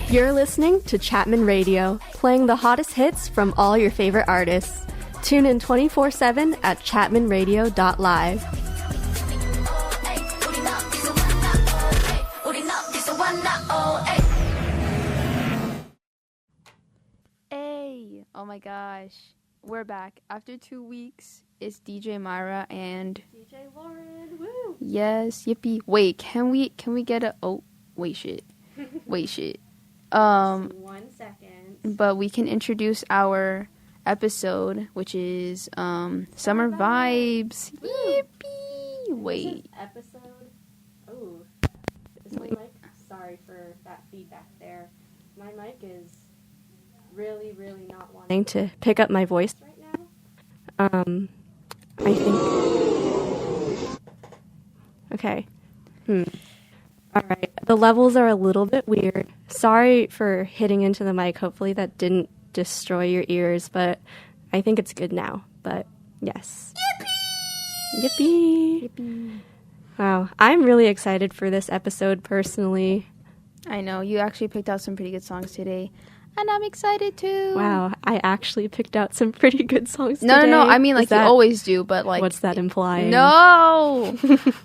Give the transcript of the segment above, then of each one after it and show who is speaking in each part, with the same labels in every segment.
Speaker 1: You're listening to Chapman Radio, playing the hottest hits from all your favorite artists. Tune in 24/7 at chapmanradio.live.
Speaker 2: Hey! Oh my gosh. We're back. After 2 weeks, it's DJ Myra and
Speaker 1: DJ Lauren, woo!
Speaker 2: Yes, yippee. Wait, can we get a wait shit.
Speaker 1: 1 second.
Speaker 2: But we can introduce our episode, which is Summer Vibes. Yippee! Wait.
Speaker 1: Episode. Oh, is my mic? Sorry for that feedback there. My mic is really not wanting to pick up my voice right now. I think. Okay. All right. The levels are a little bit weird. Sorry for hitting into the mic. Hopefully that didn't destroy your ears, but I think it's good now. But yes. Yippee! Yippee! Wow. I'm really excited for this episode personally.
Speaker 2: I know. You actually picked out some pretty good songs today. And I'm excited too.
Speaker 1: Wow. I actually picked out some pretty good songs today.
Speaker 2: No. I mean, like you always do, but like.
Speaker 1: What's that implying?
Speaker 2: No!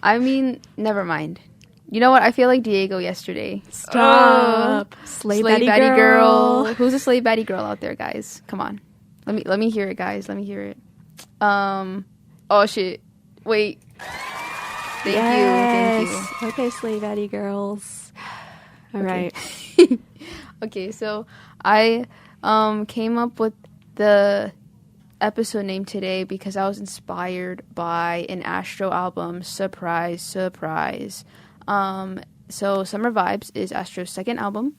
Speaker 2: I mean, never mind. You know what? I feel like Diego yesterday.
Speaker 1: Stop. Slay Batty girl.
Speaker 2: Who's a Slay Batty girl out there, guys? Come on. Let me hear it, guys. Let me hear it. Oh shit. Wait. Thank you.
Speaker 1: Okay, Slay Batty girls. All right.
Speaker 2: Okay, so I came up with the episode name today because I was inspired by an Astro album. Surprise. So Summer Vibes is Astro's second album,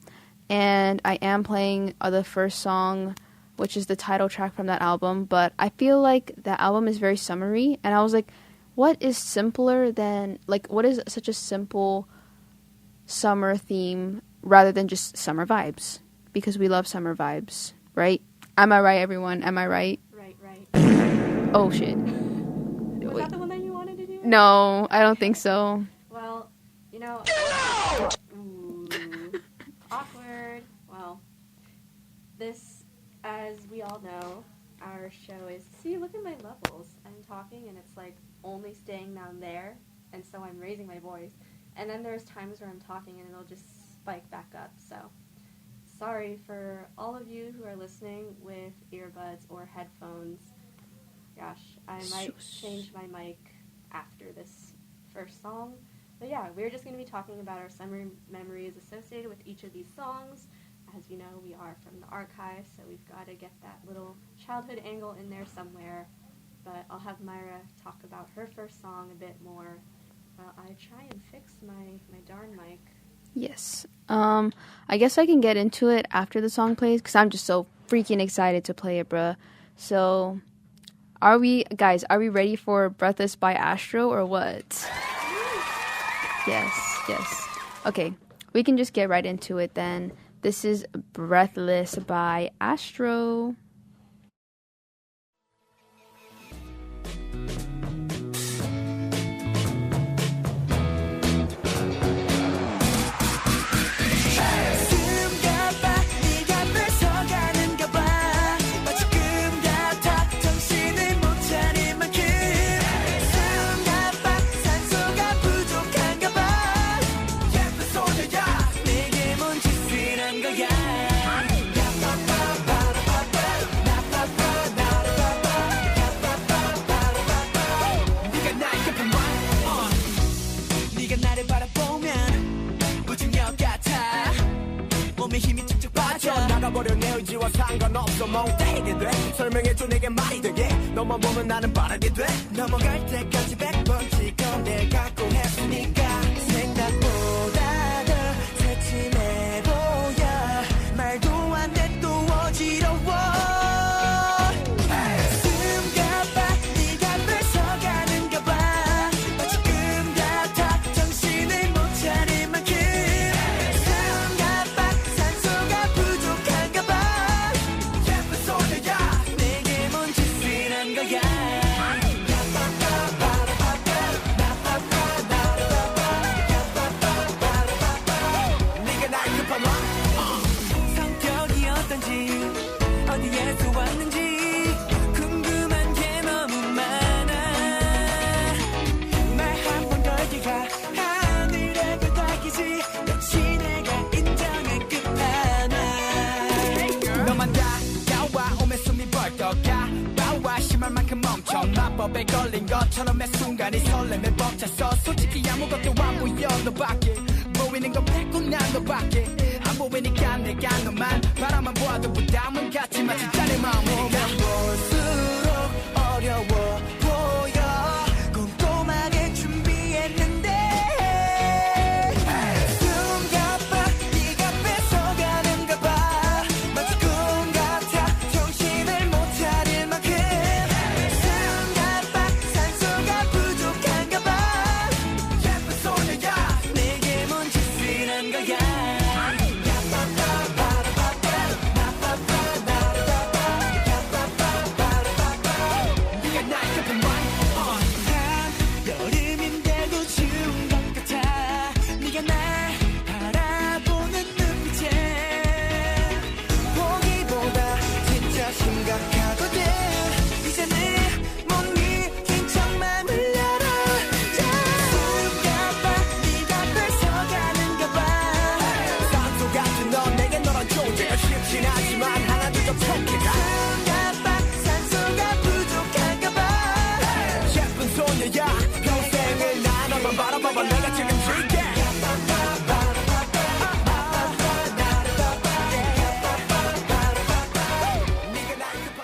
Speaker 2: and I am playing the first song, which is the title track from that album, but I feel like that album is very summery, and I was like, what is simpler than, like, what is such a simple summer theme rather than just summer vibes? Because we love summer vibes, right? Am I right, everyone? Am I right?
Speaker 1: Right.
Speaker 2: Oh, shit.
Speaker 1: Was that the one that you wanted to do?
Speaker 2: No, I don't think so.
Speaker 1: Well, you know... Ooh, awkward. Well, this, as we all know, our show is... See, look at my levels. I'm talking and it's like only staying down there, and so I'm raising my voice. And then there's times where I'm talking and it'll just spike back up, so... Sorry for all of you who are listening with earbuds or headphones. Gosh, I might change my mic after this first song. But yeah, we're just going to be talking about our summer memories associated with each of these songs. As you know, we are from the archive, so we've got to get that little childhood angle in there somewhere. But I'll have Myra talk about her first song a bit more while I try and fix my darn mic.
Speaker 2: Yes. I guess I can get into it after the song plays because I'm just so freaking excited to play it, bruh. So, are we ready for Breathless by Astro or what? Yes. Okay, we can just get right into it then. This is Breathless by Astro.
Speaker 3: 버려 내 의지와 상관없어 멍때리게 돼 설명해줘 내게 말이 되게 너만 보면 나는 바라게 돼 넘어갈 때까지 100번 찍어 내 갖고 했으니까 생각보다 더 새침해 보여 말도 안 돼 또 어지러워 네 설렘에 벅차서 솔직히 아무것도 안 보여 너밖에 보이는 건 빼고 난 너밖에 안 보이니까 내가 너만 바라만 보아도 부담은 같지만 진짜 내 마음이 네가 볼수록 어려워 보여 꼼꼼하게 준비했는데 숨가봐 네가 뺏어가는가 봐 마치 꿈 같아 정신을 못 차릴 만큼 숨가봐 산소가 부족한가 봐 예쁜 소녀야 내게 뭔 짓을 한 거야 네가 날 급한 여름인데도 추운 것 같아 네가 날 바라보는 눈빛에 보기보다 진짜 심각하거든 이제는 못 이긴 척 맘을 열어 숨가봐 네가 뺏어가는가 봐 산소 같은 넌 내게 너란 존재가 쉽진 않지만 하나 둘 더 택해가 숨가봐 산소가 부족한가 봐 예쁜 소녀야 평생을 나 너만 바라봐봐 내가 책임질게 네가 날 급한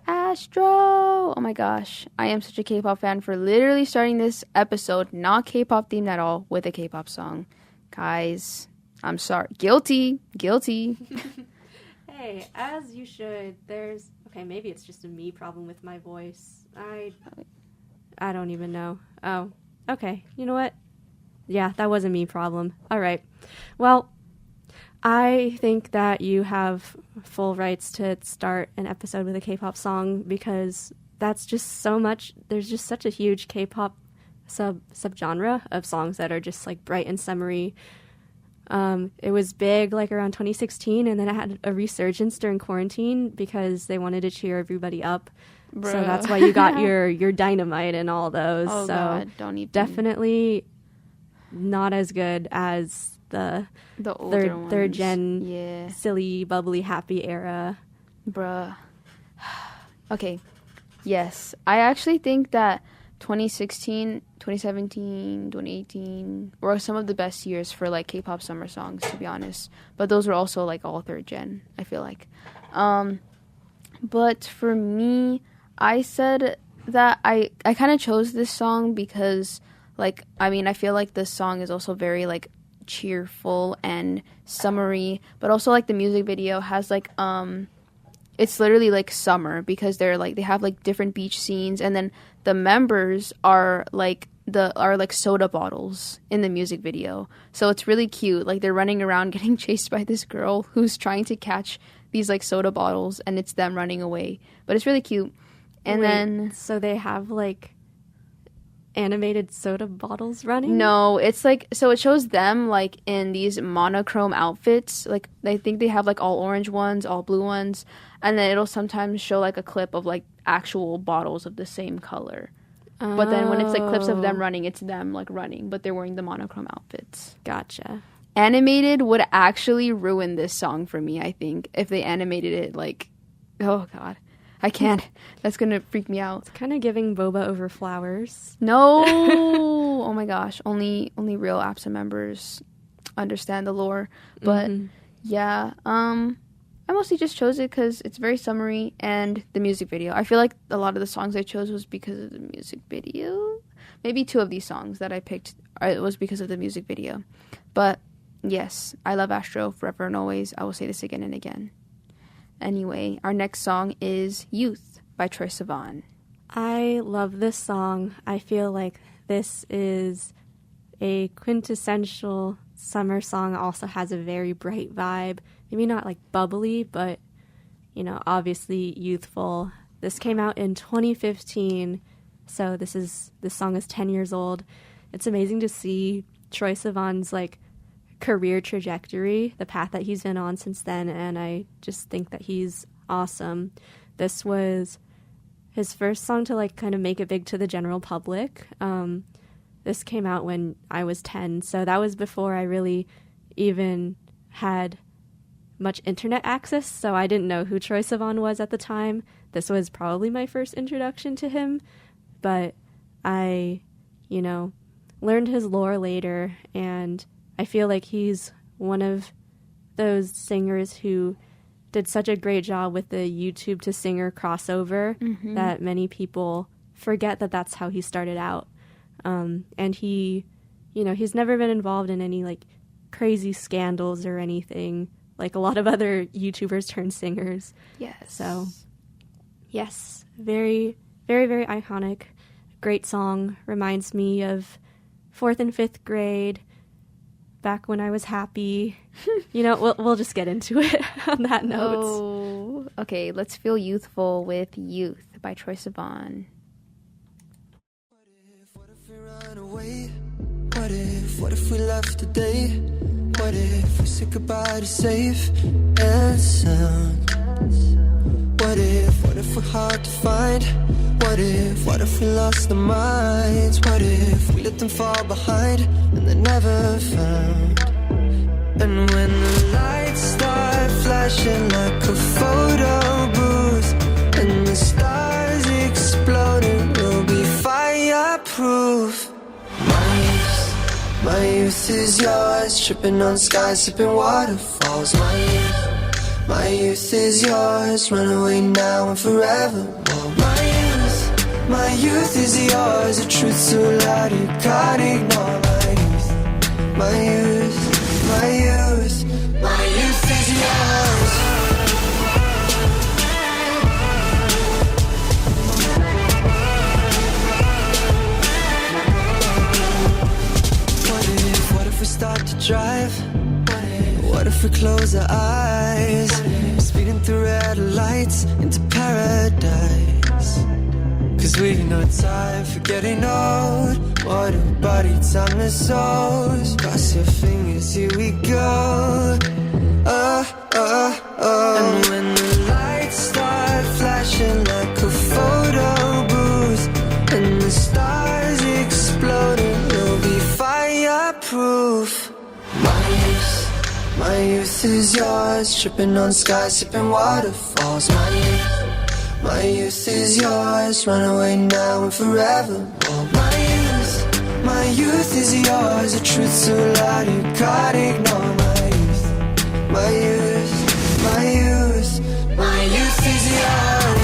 Speaker 2: Astro! Oh my gosh. I am such a K-pop fan for literally starting this episode not K-pop themed at all with a K-pop song. Guys, I'm sorry. Guilty. Guilty.
Speaker 1: Hey, as you should. There's okay. Maybe it's just a me problem with my voice. I don't even know. Oh, okay. You know what? Yeah, that was a me problem. All right. Well, I think that you have full rights to start an episode with a K-pop song because that's just so much. There's just such a huge K-pop subgenre of songs that are just like bright and summery. It was big like around 2016, and then it had a resurgence during quarantine because they wanted to cheer everybody up.
Speaker 2: Bruh.
Speaker 1: So that's why you got your Dynamite and all those.
Speaker 2: Oh
Speaker 1: so
Speaker 2: God, don't even.
Speaker 1: definitely not as good as the
Speaker 2: older ones.
Speaker 1: third gen
Speaker 2: Yeah.
Speaker 1: silly, bubbly, happy era.
Speaker 2: Bruh. Okay. Yes. I actually think that 2016, 2017, 2018 were some of the best years for like K-pop summer songs, to be honest. But those were also like all third gen, I feel like. But for me, I said that I kind of chose this song because like, I mean, I feel like this song is also very like cheerful and summery, but also like the music video has like it's literally like summer because they're like they have like different beach scenes, and then the members are like soda bottles in the music video. So it's really cute. Like they're running around getting chased by this girl who's trying to catch these like soda bottles, and it's them running away. But it's really cute. And
Speaker 1: Wait,
Speaker 2: then
Speaker 1: so they have like animated soda bottles running?
Speaker 2: no, it's like, so it shows them like in these monochrome outfits. Like I think they have like all orange ones, all blue ones, and then it'll sometimes show like a clip of like actual bottles of the same color. But then when it's like clips of them running, it's them like running, but they're wearing the monochrome outfits.
Speaker 1: Gotcha.
Speaker 2: Animated would actually ruin this song for me, I think, if they animated it like, oh God, I can't. That's gonna freak me out.
Speaker 1: Kind of giving boba over flowers.
Speaker 2: No. Oh my gosh. Only real APSA members understand the lore. But yeah, I mostly just chose it because it's very summery and the music video. I feel like a lot of the songs I chose was because of the music video. Maybe 2 of these songs that I picked it was because of the music video. But yes, I love Astro forever and always. I will say this again and again. Anyway, our next song is Youth by Troye Sivan.
Speaker 1: I love this song. I feel like this is a quintessential summer song. Also has a very bright vibe. Maybe not like bubbly, but, you know, obviously youthful. This came out in 2015, so this song is 10 years old. It's amazing to see Troye Sivan's like career trajectory, the path that he's been on since then, and I just think that he's awesome. This was his first song to like kind of make it big to the general public. This came out when I was 10, so that was before I really even had much internet access, so I didn't know who Troye Sivan was at the time. This was probably my first introduction to him, but I, learned his lore later, and I feel like he's one of those singers who did such a great job with the YouTube to singer crossover that many people forget that that's how he started out. And he, he's never been involved in any like crazy scandals or anything like a lot of other YouTubers turned singers.
Speaker 2: Yes.
Speaker 1: So, yes, very, very, very iconic. Great song. Reminds me of 4th and 5th grade, back when I was happy. We'll just get into it on that note.
Speaker 2: Oh, okay. Let's feel youthful with "Youth" by Troye Sivan.
Speaker 3: What if we run away? What if we left today? What if we said goodbye to safe and sound? What if we're hard to find? What if we lost our minds? What if we let them fall behind and they're never found? And when the lights start flashing like a photo booth and the stars exploding, we'll be fireproof. My youth is yours, tripping on skies, sipping waterfalls. My youth is yours, run away now and forever. My youth is yours, the truth so loud you can't ignore. My youth is yours. What if we start to drive? What if we close our eyes? Speeding through red lights into paradise. Cause we know time for getting old. What a body, timeless souls. Cross your fingers, here we go. And when the lights start flashing like a photo booth and the stars exploding, we'll be fireproof. My youth is yours, tripping on skies, sipping waterfalls. My youth is yours, run away now and forever. My youth is yours, the truth so loud you can't ignore. My youth is yours.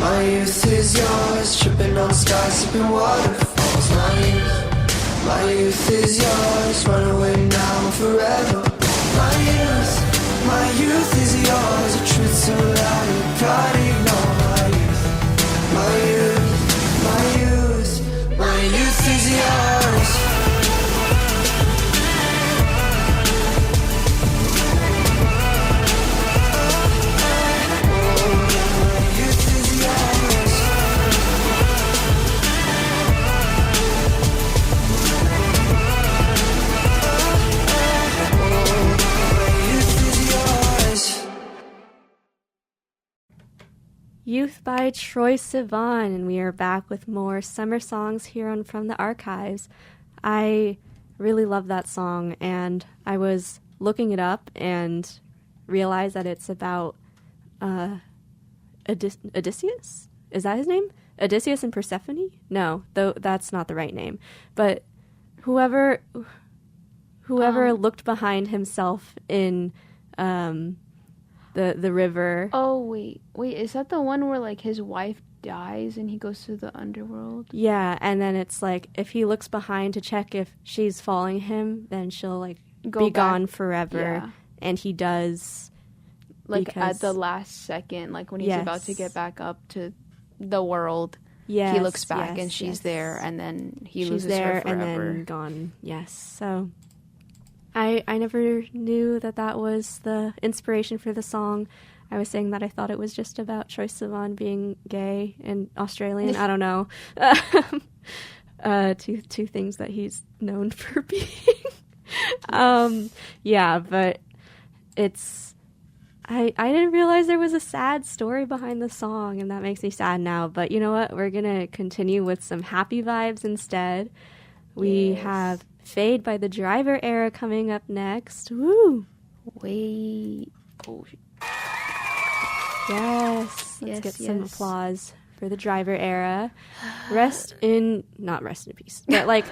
Speaker 3: My youth is yours, tripping on skies, sipping waterfalls. My youth is yours, run away now and forever. My youth is yours, the truth so loud you can't ignore. My youth is yours.
Speaker 1: Youth by Troye Sivan, and we are back with more summer songs here on From the Archives. I really love that song, and I was looking it up and realized that it's about Odysseus? Is that his name? Odysseus and Persephone? No, though that's not the right name. But whoever looked behind himself in the river.
Speaker 2: Oh, wait, is that the one where, like, his wife dies and he goes to the underworld?
Speaker 1: Yeah, and then it's like, if he looks behind to check if she's following him, then she'll, like, be gone forever.
Speaker 2: Yeah.
Speaker 1: And he does.
Speaker 2: Like, at the last second, like, when he's about to get back up to the world, he looks back and she's there, and then she's loses her forever.
Speaker 1: And then gone, yes. So I never knew that was the inspiration for the song. I was saying that I thought it was just about Troye Sivan being gay and Australian. I don't know.
Speaker 4: two things that he's known for being. Yeah, but it's I didn't realize there was a sad story behind the song, and that makes me sad now. But you know what? We're gonna continue with some happy vibes instead. We have Fade by the Driver Era coming up next. Woo!
Speaker 2: Wait. Oh.
Speaker 4: Yes. Let's
Speaker 2: Yes,
Speaker 4: get some
Speaker 2: yes.
Speaker 4: applause for the Driver Era. Not rest in peace, but like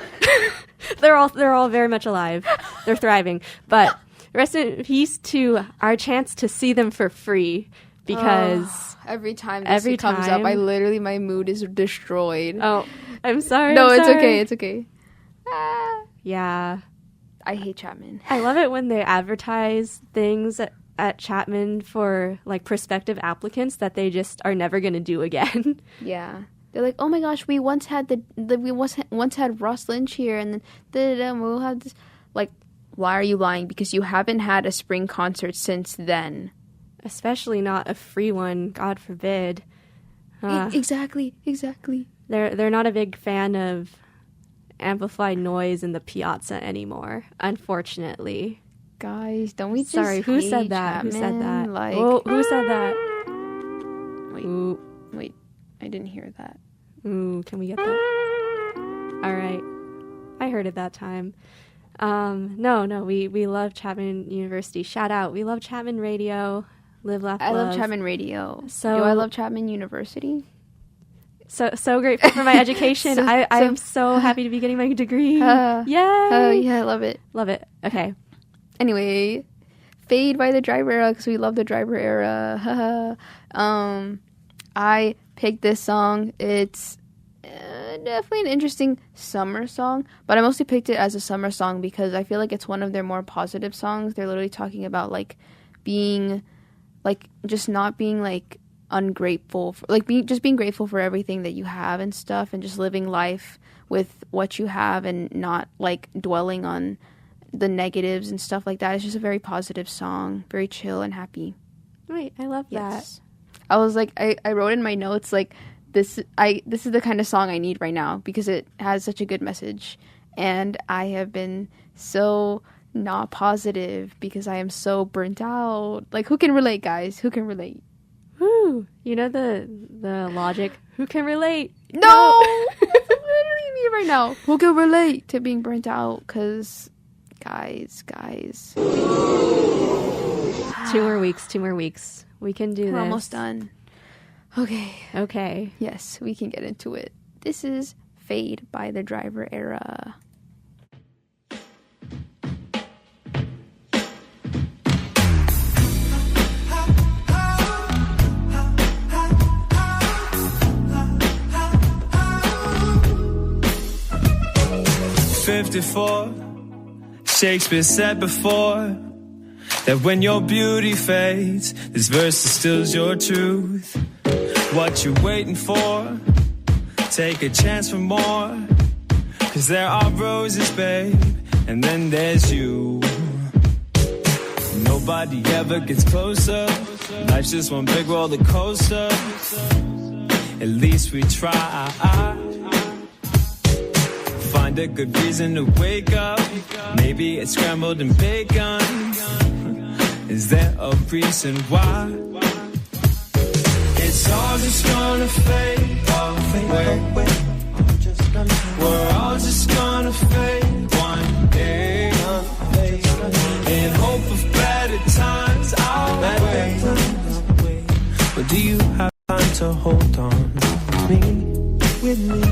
Speaker 4: they're all very much alive. They're thriving, but rest in peace to our chance to see them for free, because
Speaker 2: Every time this comes up, my mood is destroyed.
Speaker 4: oh, I'm sorry.
Speaker 2: No,
Speaker 4: I'm
Speaker 2: it's
Speaker 4: sorry.
Speaker 2: okay. It's okay. Ah,
Speaker 4: Yeah,
Speaker 2: I hate Chapman.
Speaker 4: I love it when they advertise things at Chapman for like prospective applicants that they just are never going to do again.
Speaker 2: Yeah, they're like, oh my gosh, we once had we once had Ross Lynch here, and then we'll have this. Like, why are you lying? Because you haven't had a spring concert since then.
Speaker 4: Especially not a free one, God forbid.
Speaker 2: Exactly.
Speaker 4: They're not a big fan of amplified noise in the piazza anymore, unfortunately.
Speaker 2: Guys, don't we just
Speaker 4: Sorry, who
Speaker 2: hate
Speaker 4: said that?
Speaker 2: Chapman?
Speaker 4: Who said that?
Speaker 2: Like,
Speaker 4: oh, who said that?
Speaker 2: Wait, I didn't hear that.
Speaker 4: Ooh, can we get that? All right. I heard it that time. No, we love Chapman University. Shout out. We love Chapman Radio. Live, laugh,
Speaker 2: I
Speaker 4: love.
Speaker 2: love Chapman Radio.
Speaker 4: So-
Speaker 2: do I love Chapman University?
Speaker 4: So grateful for my education. I'm so happy to be getting my degree. Yay!
Speaker 2: Oh yeah, I love it.
Speaker 4: Love it. Okay.
Speaker 2: Anyway, Fade by the Driver Era, because we love the Driver Era. I picked this song. It's definitely an interesting summer song, but I mostly picked it as a summer song because I feel like it's one of their more positive songs. They're literally talking about like being, like, just not being like ungrateful, just being grateful for everything that you have and stuff, and just living life with what you have and not like dwelling on the negatives and stuff like that. It's just a very positive song, very chill and happy.
Speaker 4: Wait, I love
Speaker 2: Yes. I was like, I wrote in my notes like, this is the kind of song I need right now because it has such a good message, and I have been so not positive because I am so burnt out. Like, who can relate, guys? Who can relate?
Speaker 4: that. Woo! You know the logic. Who can relate?
Speaker 2: No! That's literally me right now. Who can relate to being burnt out? Because, guys.
Speaker 4: 2 more weeks. We can do this.
Speaker 2: We're almost done.
Speaker 4: Okay.
Speaker 2: Yes, we can get into it. This is Fade by the Driver Era.
Speaker 5: '54, Shakespeare said before that when your beauty fades, this verse distills your truth. What you waiting for? Take a chance for more. 'Cause there are roses, babe, and then there's you. Nobody ever gets closer. Life's just one big roller coaster. At least we try. Find a good reason to wake up. Maybe it's scrambled and bacon. Is there a reason why? It's all just gonna fade away. We're all just gonna fade one day. In hope of better times our way. But do you have time to hold on with me?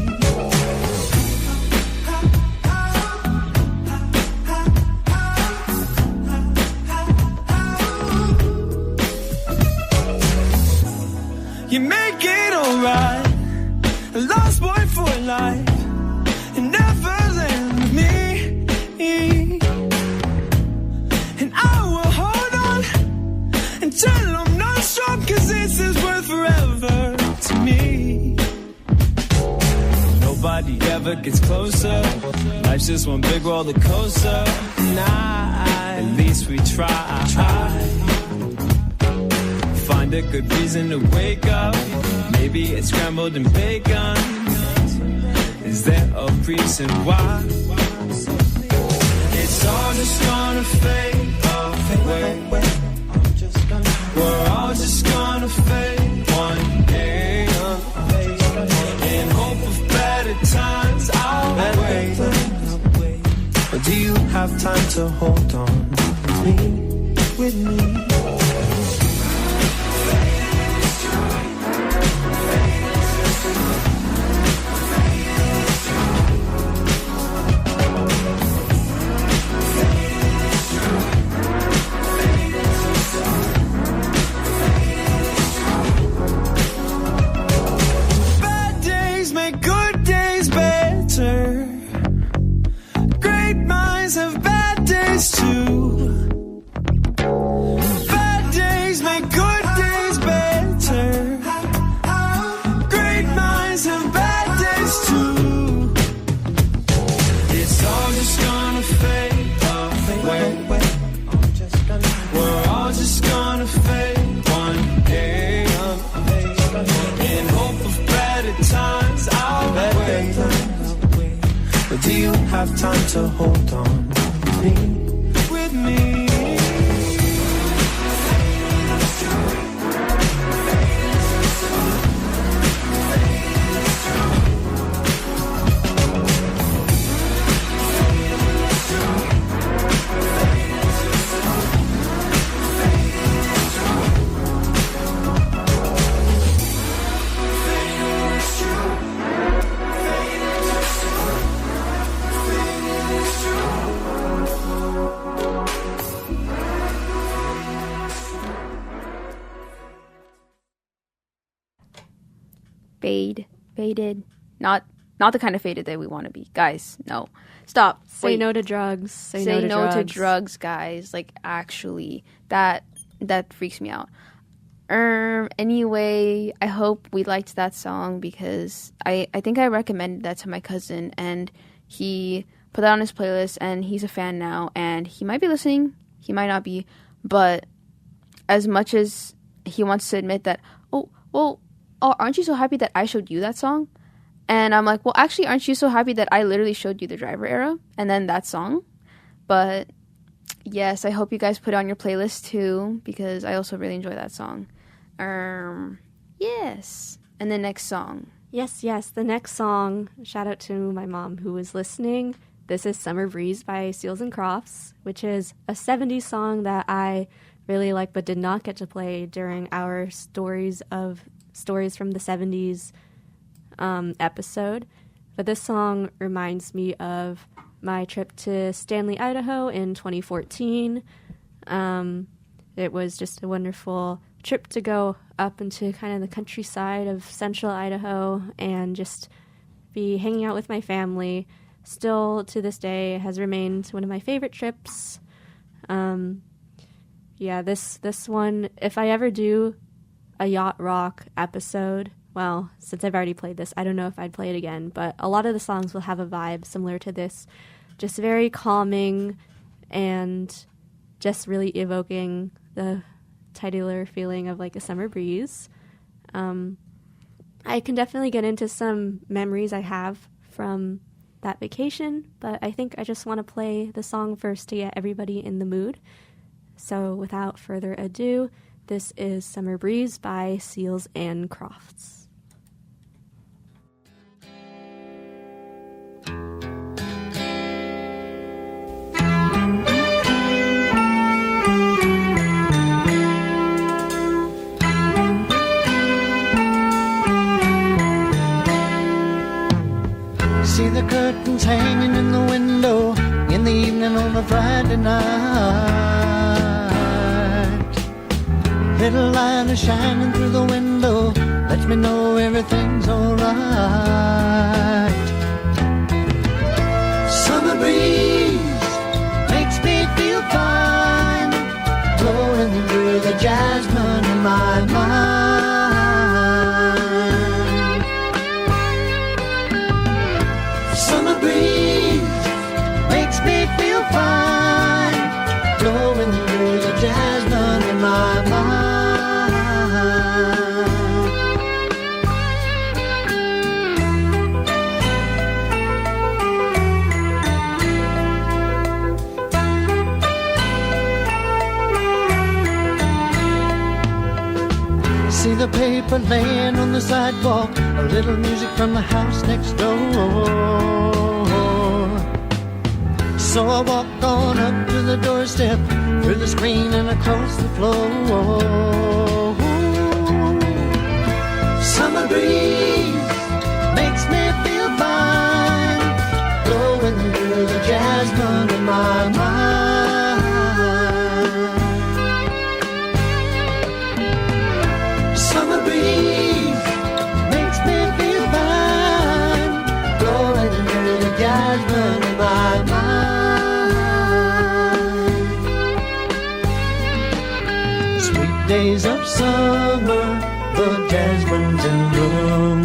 Speaker 5: You make it alright. A lost boy for life. And never land with me. And I will hold on until I'm not strong. 'Cause this is worth forever to me. Nobody ever gets closer. Life's just one big roller coaster. And at least we try. Find a good reason to wake up. Maybe it's scrambled and bacon. Is there a reason why? It's all just gonna fade away. We're all just gonna fade one day. In hope of better times, I'll wait. Or do you have time to hold on with me? Do you have time to hold on with me?
Speaker 2: Faded. Not the kind of faded that we want to be. Guys, no. Stop.
Speaker 4: Say
Speaker 2: Wait.
Speaker 4: no to drugs. Say
Speaker 2: no to drugs, guys. Like, actually, that freaks me out. Anyway, I hope we liked that song because I think I recommended that to my cousin and he put that on his playlist and he's a fan now and he might be listening, he might not be, but as much as he wants to admit that, aren't you so happy that I showed you that song? And I'm like, well, actually, aren't you so happy that I literally showed you the Driver Era and then that song? But yes, I hope you guys put it on your playlist too because I also really enjoy that song. Yes. And the next song.
Speaker 4: Yes. The next song, shout out to my mom who was listening. This is Summer Breeze by Seals and Crofts, which is a 70s song that I really like but did not get to play during our Stories from the 70s episode. But this song reminds me of my trip to Stanley, Idaho in 2014. It was just a wonderful trip to go up into kind of the countryside of central Idaho and just be hanging out with my family. Still to this day has remained one of my favorite trips. This one, if I ever do a yacht rock episode, well, since I've already played this, I don't know if I'd play it again, but a lot of the songs will have a vibe similar to this, just very calming and just really evoking the titular feeling of like a summer breeze. I can definitely get into some memories I have from that vacation, but I think I just want to play the song first to get everybody in the mood. So without further ado, this is Summer Breeze by Seals and Crofts.
Speaker 6: See the curtains hanging in the window in the evening on a Friday night. Little light is shining through the window, lets me know everything's alright. Summer breeze makes me feel fine, blowing through the jasmine in my mind. Summer breeze makes me feel fine, blowing through the jasmine in my mind. See the paper laying on the sidewalk, a little music from the house next door. So I walk on up to the doorstep, through the screen and across the floor. Summer breeze makes me feel fine, blowing through the jasmine in my mind. Summer breeze makes me feel fine, blowing through the jasmine in my mind. Sweet days of summer, the jasmine's in bloom.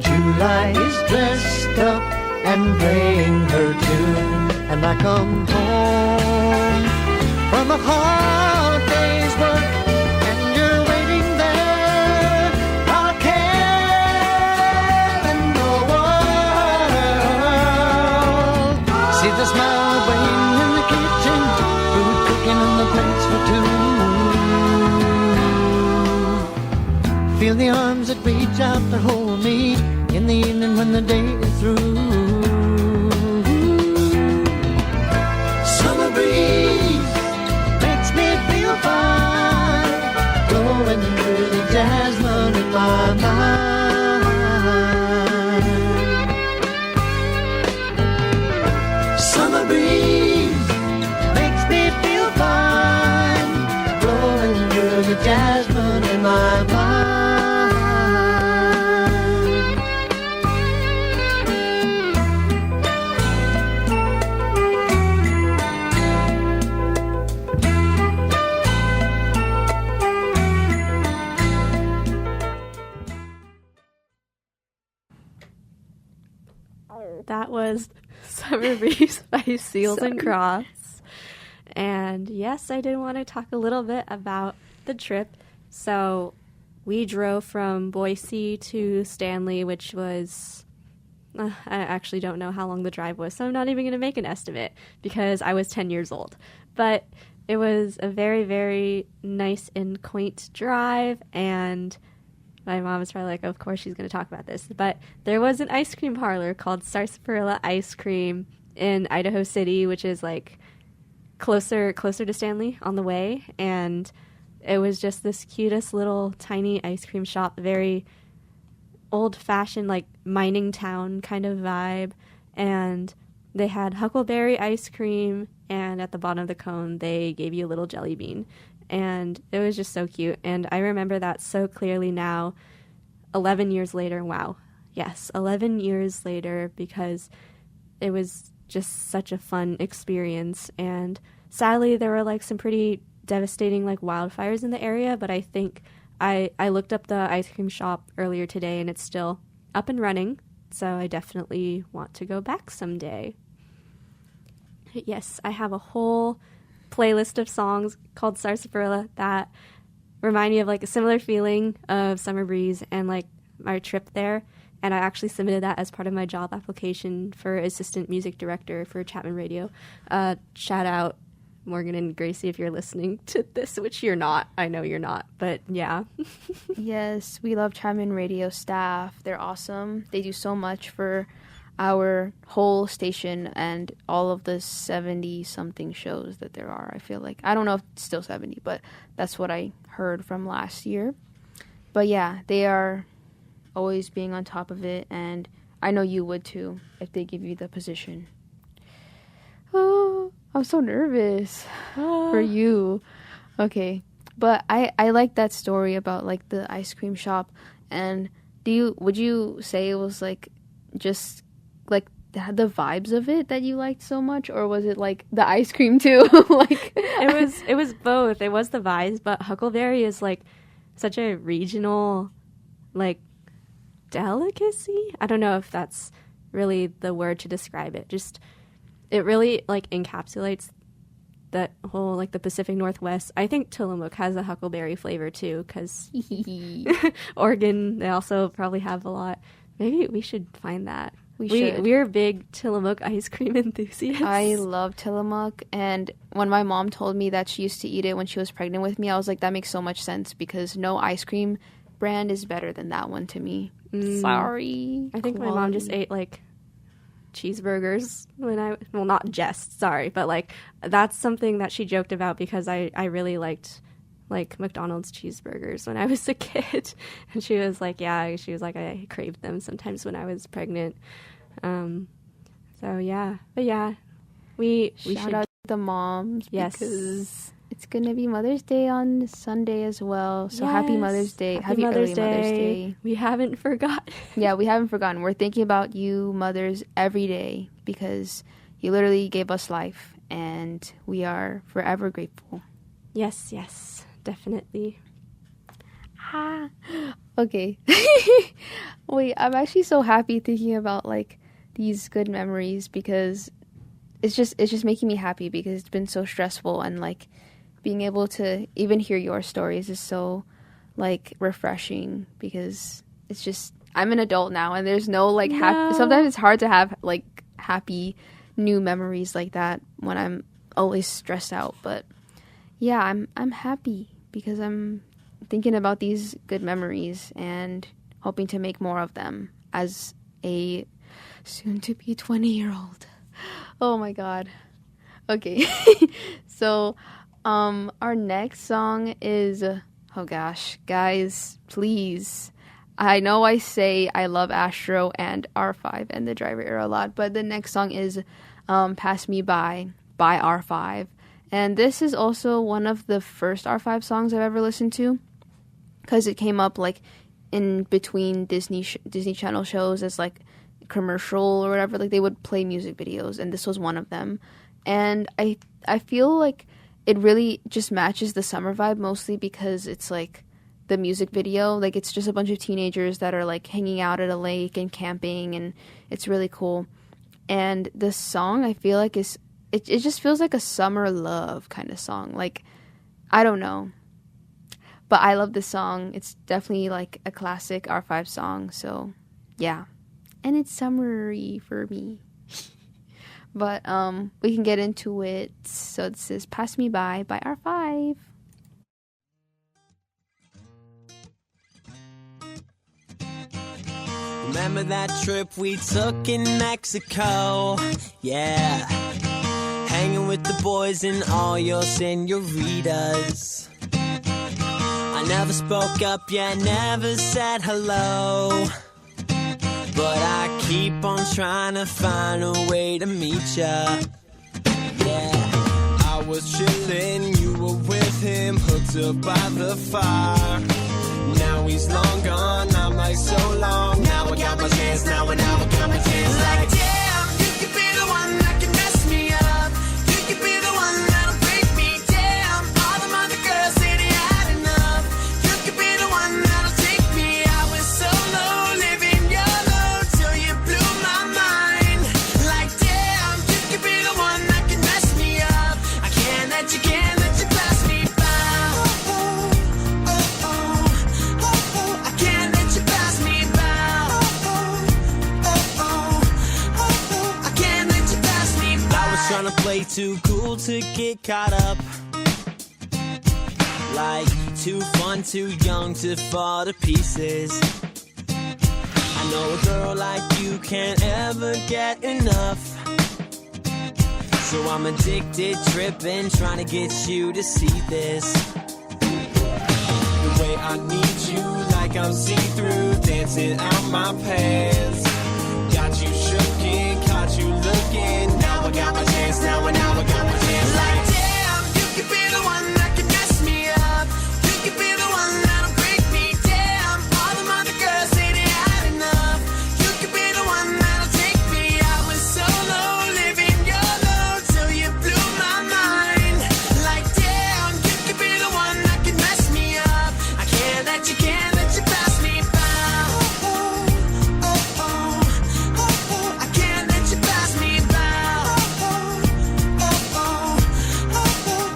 Speaker 6: July is dressed up and playing her tune, and I come home from a hard day's work, and you're waiting there, not a care in the world. See the smile waiting in the kitchen, food cooking on the plates for two. Feel the arms that reach out to hold me in the evening when the day is through. Summer breeze makes me feel fine, blowing through the jasmine in my mind. Summer breeze makes me feel fine, blowing through the jasmine in my mind.
Speaker 4: That was Summer Breeze by Seals and Crofts. And yes, I did want to talk a little bit about the trip. So we drove from Boise to Stanley, which was, I actually don't know how long the drive was, so I'm not even going to make an estimate because I was 10 years old. But it was a very, very nice and quaint drive, and my mom is probably like, of course she's going to talk about this. But there was an ice cream parlor called Sarsaparilla Ice Cream in Idaho City, which is like closer to Stanley on the way. And it was just this cutest little tiny ice cream shop, very old-fashioned, like mining town kind of vibe. And they had huckleberry ice cream, and at the bottom of the cone, they gave you a little jelly bean. And it was just so cute. And I remember that so clearly now, 11 years later. Wow. Yes, 11 years later, because it was just such a fun experience. And sadly, there were like some pretty devastating like wildfires in the area, but I think I looked up the ice cream shop earlier today, and it's still up and running. So I definitely want to go back someday. Yes, I have a whole playlist of songs called Sarsaparilla that remind me of like a similar feeling of Summer Breeze and like my trip there. And I actually submitted that as part of my job application for assistant music director for Chapman Radio. Shout out Morgan and Gracie if you're listening to this, which you're not. I know you're not, but yeah.
Speaker 2: Yes, we love Chapman Radio staff. They're awesome. They do so much for our whole station and all of the 70-something shows that there are, I feel like. I don't know if it's still 70, but that's what I heard from last year. But yeah, they are always being on top of it, and I know you would too if they give you the position. Oh, I'm so nervous for you. Okay, but I like that story about like the ice cream shop. And would you say it was like just like the vibes of it that you liked so much, or was it like the ice cream too? Like
Speaker 4: it was both. It was the vibes, but Huckleberry is like such a regional like delicacy. I don't know if that's really the word to describe it. Just it really like encapsulates that whole like the Pacific Northwest. I think Tillamook has a huckleberry flavor too, because Oregon, they also probably have a lot. Maybe we should find that.
Speaker 2: We should.
Speaker 4: We're big Tillamook ice cream enthusiasts.
Speaker 2: I love Tillamook, and when my mom told me that she used to eat it when she was pregnant with me, I was like, that makes so much sense because no ice cream brand is better than that one to me. Sorry.
Speaker 4: I think my mom just ate like cheeseburgers when not just, sorry, but like that's something that she joked about because I really liked like McDonald's cheeseburgers when I was a kid. And she was like, I craved them sometimes when I was pregnant. So yeah, but yeah, we
Speaker 2: shout
Speaker 4: should
Speaker 2: out to the moms.
Speaker 4: Yes.
Speaker 2: Because it's going to be Mother's Day on Sunday as well. So happy Mother's Day. Happy
Speaker 4: Mother's
Speaker 2: early Mother's Day.
Speaker 4: We haven't forgotten.
Speaker 2: Yeah, we haven't forgotten. We're thinking about you mothers every day because you literally gave us life and we are forever grateful.
Speaker 4: Yes, definitely.
Speaker 2: Okay. Wait, I'm actually so happy thinking about like these good memories because it's just making me happy because it's been so stressful, and like being able to even hear your stories is so like refreshing because it's just I'm an adult now and there's no like happy. Sometimes it's hard to have like happy new memories like that when I'm always stressed out, but yeah, I'm happy because I'm thinking about these good memories and hoping to make more of them as a soon-to-be 20-year-old. Oh my god. Okay. So, our next song is... Oh gosh. Guys, please. I know I say I love Astro and R5 and the Driver Era a lot, but the next song is Pass Me By R5. And this is also one of the first R5 songs I've ever listened to because it came up like in between Disney Channel shows as like commercial or whatever. Like they would play music videos and this was one of them. And I feel like it really just matches the summer vibe mostly because it's like the music video. Like it's just a bunch of teenagers that are like hanging out at a lake and camping and it's really cool. And the song I feel like is... It just feels like a summer love kind of song. Like, I don't know. But I love this song. It's definitely like a classic R5 song. So, yeah. And it's summery for me. But we can get into it. So this is Pass Me By R5.
Speaker 3: Remember that trip we took in Mexico? Yeah. Hanging with the boys and all your senoritas. I never spoke up, yeah, never said hello. But I keep on trying to find a way to meet ya. Yeah. I was chillin', you were with him, hooked up by the fire. Now he's long gone, I'm like so long. Now I got my chance, now I got my chance. Like damn, you could be the one that can mess me up. You could be the one that'll break me down. All the other girls say they had enough. You could be the one that'll take me. I was so low, living your low till you blew my mind. Like damn, you could be the one that can mess me up. I can't let you pass me by. I can't let you pass me by. I can't let you pass me by. I was trying to play too cool to get caught up. Like too fun, too young to fall to pieces. I know a girl like you can't ever get enough. So I'm addicted, tripping, trying to get you to see this. The way I need you, like I'm see-through, dancing out my pants. Got you shookin', caught you looking. Now I got my chance, now I got my chance. Like damn, you could be the one that can mess me up. You could be the one that'll break me down. All the other girls say they had enough. You could be the one that'll take me. I was so low, living your low till you blew my mind. Like damn, you could be the one that can mess me up. I can't let you pass me by. I can't let you pass me by.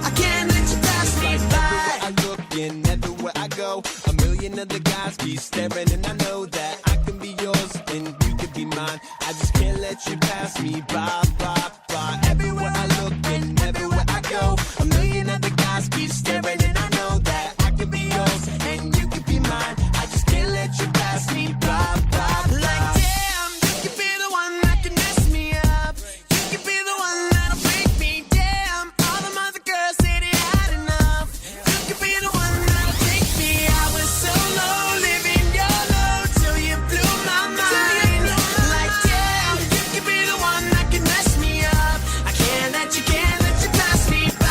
Speaker 3: I can't let you pass me by. I look and everywhere I go, a million other guys be staring, and I know that I can be yours and you can be mine. one. I just can't let you pass me by, by, by. Everywhere I look and everywhere I go, a million other guys keep staring, and I know that I could be yours and you could be mine. I just can't let you pass me by, by, by. Like damn, you could be the one that can mess me up. You could be the one that'll break me. Damn, all the other girls say they had enough. You could be the one that'll take me. I was so low, living your low till you blew my mind. Like damn, you could be the one that can mess me up. I can't let you pass me by.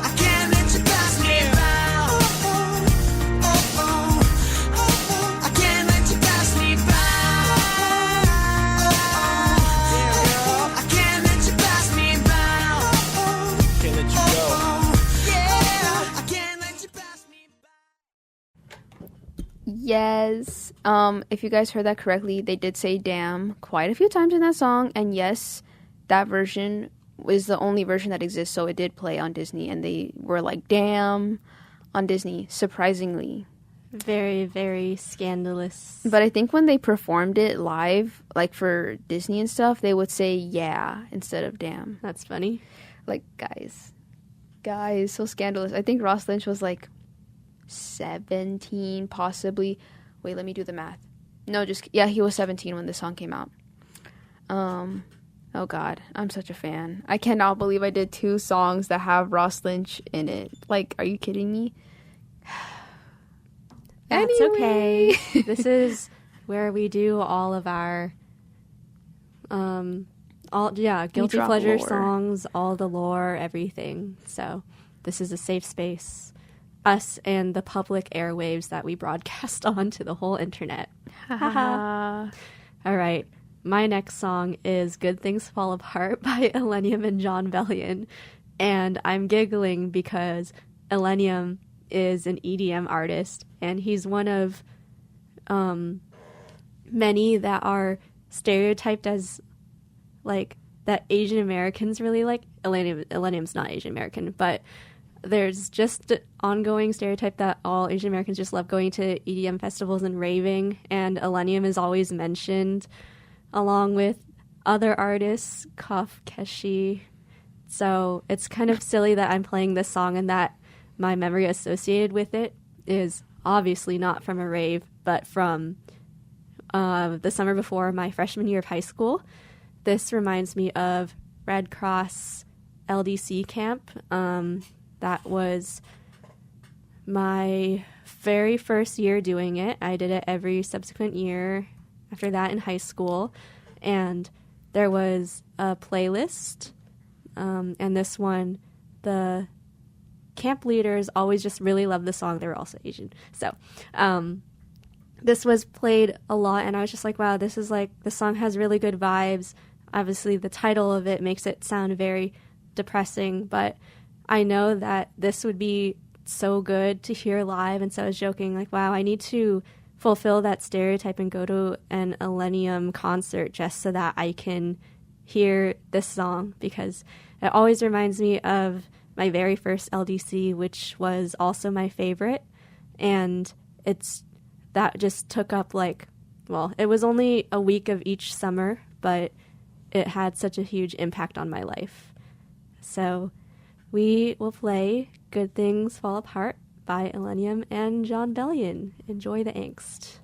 Speaker 3: I can't let you pass me by. I can't let you pass me by. I can't let you pass me by. Can't let you go. Yeah, I can't let you pass me by.
Speaker 2: Yes. If you guys heard that correctly, they did say damn quite a few times in that song. And yes, that version is the only version that exists. So it did play on Disney. And they were like, damn, on Disney, surprisingly.
Speaker 4: Very, very scandalous.
Speaker 2: But I think when they performed it live, like for Disney and stuff, they would say yeah instead of damn.
Speaker 4: That's funny.
Speaker 2: Like, guys, so scandalous. I think Ross Lynch was like 17, possibly. Wait, let me do the math. No, he was 17 when this song came out. Oh God, I'm such a fan. I cannot believe I did 2 songs that have Ross Lynch in it. Like, are you kidding me?
Speaker 4: That's
Speaker 2: Anyway.
Speaker 4: okay. This is where we do all of our guilty
Speaker 2: drop
Speaker 4: pleasure
Speaker 2: lore.
Speaker 4: songs, all the lore, everything. So this is a safe space. Us and the public airwaves that we broadcast on to the whole internet. All right. My next song is Good Things Fall Apart by Illenium and Jon Bellion. And I'm giggling because Illenium is an EDM artist, and he's one of many that are stereotyped as like that Asian Americans really like. Illenium's not Asian American, but there's just an ongoing stereotype that all Asian Americans just love going to EDM festivals and raving, and Illenium is always mentioned along with other artists, Kaf Keshi. So it's kind of silly that I'm playing this song and that my memory associated with it is obviously not from a rave, but from the summer before my freshman year of high school. This reminds me of Red Cross LDC camp. That was my very first year doing it. I did it every subsequent year after that in high school. And there was a playlist. And this one, the camp leaders always just really loved the song. They were also Asian. So this was played a lot, and I was just like, wow, this song has really good vibes. Obviously, the title of it makes it sound very depressing, but I know that this would be so good to hear live, and so I was joking, like, wow, I need to fulfill that stereotype and go to an Illenium concert just so that I can hear this song, because it always reminds me of my very first LDC, which was also my favorite, and that just took up it was only a week of each summer, but it had such a huge impact on my life. So we will play Good Things Fall Apart by Illenium and Jon Bellion. Enjoy the angst.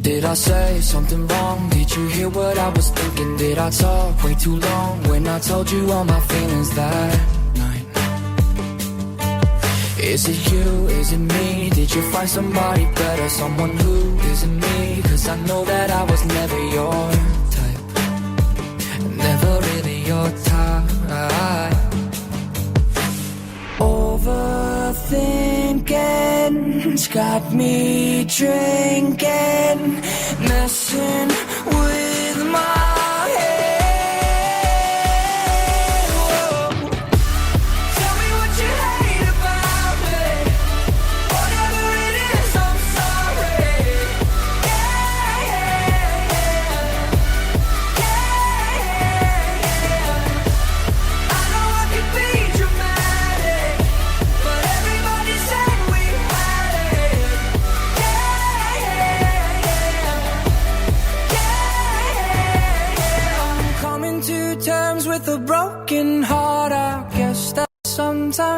Speaker 7: Did I say something wrong? Did you hear what I was thinking? Did I talk way too long when I told you all my feelings that night? Is it you? Is it me? Did you find somebody better? Someone who isn't me? 'Cause I know that I was never your type, never really your type. Overthinking's got me drinking, messing with my head. Whoa. Tell me what you hate about me. Whatever it is, I'm sorry. Yeah, yeah.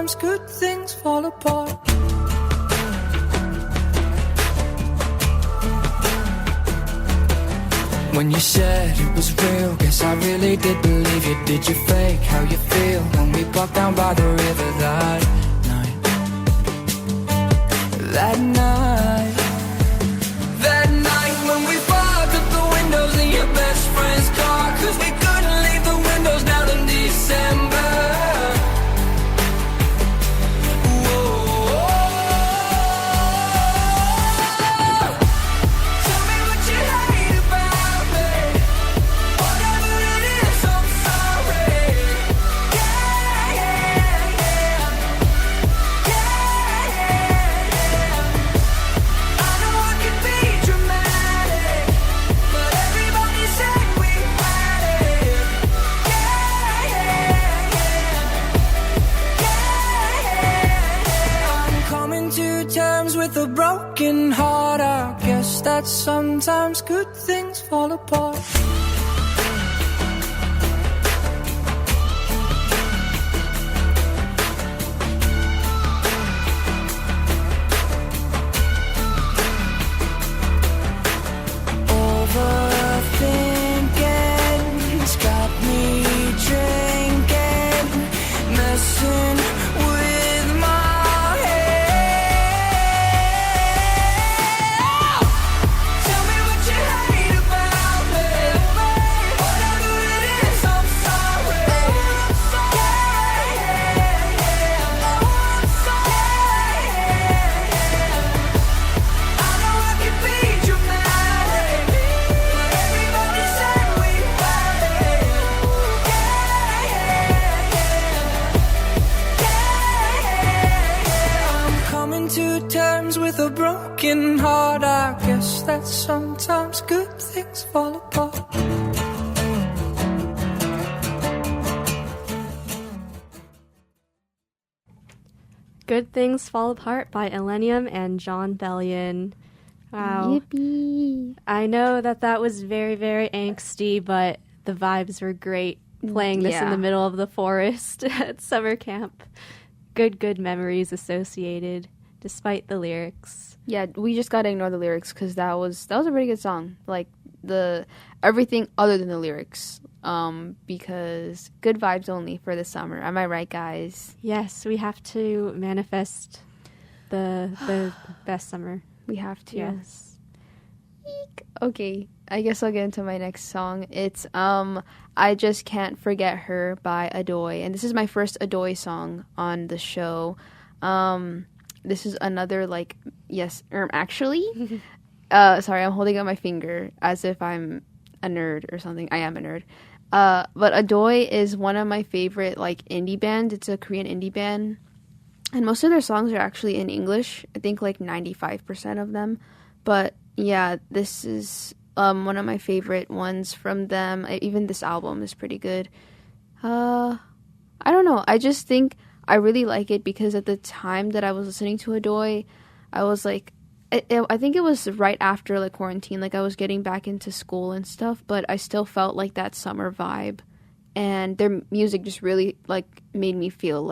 Speaker 7: sometimes good things fall apart. When you said it was real, guess I really did believe you. Did you fake how you feel when we walked down by the river that night? That night. That night when we fogged up the windows in your best friend's car, 'cause we couldn't leave the windows down in December. Whoa. Tell me what you hate about me. Whatever it is, I'm sorry. Yeah, yeah, yeah. Yeah, yeah, yeah. I know I could be dramatic, but everybody said we had it. Yeah, yeah, yeah. I'm coming to terms with a broken heart. I guess that sometimes good things fall apart. Overthinking's got me drinking, messing with my head. Tell me what you hate about me. Whatever it is, I'm sorry. Yeah, yeah, yeah. I know I could be dramatic, but everybody said we had it. Yeah, yeah, yeah. I'm coming to terms with a broken heart. I guess that sometimes good things fall apart.
Speaker 4: Good Things Fall Apart by Elenium and John Bellion. Wow.
Speaker 2: Yippee.
Speaker 4: I know that was very, very angsty, but the vibes were great playing this in
Speaker 2: Yeah.
Speaker 4: the middle of the forest at summer camp. Good memories associated, despite the lyrics.
Speaker 2: Yeah, we just gotta ignore the lyrics because that was a pretty good song. Like the everything other than the lyrics. Because good vibes only for the summer. Am I right, guys?
Speaker 4: Yes, we have to manifest the best summer.
Speaker 2: We have to.
Speaker 4: Yes.
Speaker 2: Eek. Okay, I guess I'll get into my next song. It's I Just Can't Forget Her by Adoy, and this is my first Adoy song on the show. This is another actually. Sorry, I'm holding up my finger as if I'm a nerd or something. I am a nerd. But Adoy is one of my favorite indie bands. It's a Korean indie band. And most of their songs are actually in English. I think 95% of them. But yeah, this is one of my favorite ones from them. Even this album is pretty good. I don't know. I just think I really like it because at the time that I was listening to Adoy, I was I think it was right after quarantine. I was getting back into school and stuff, but I still felt that summer vibe. And their music just really made me feel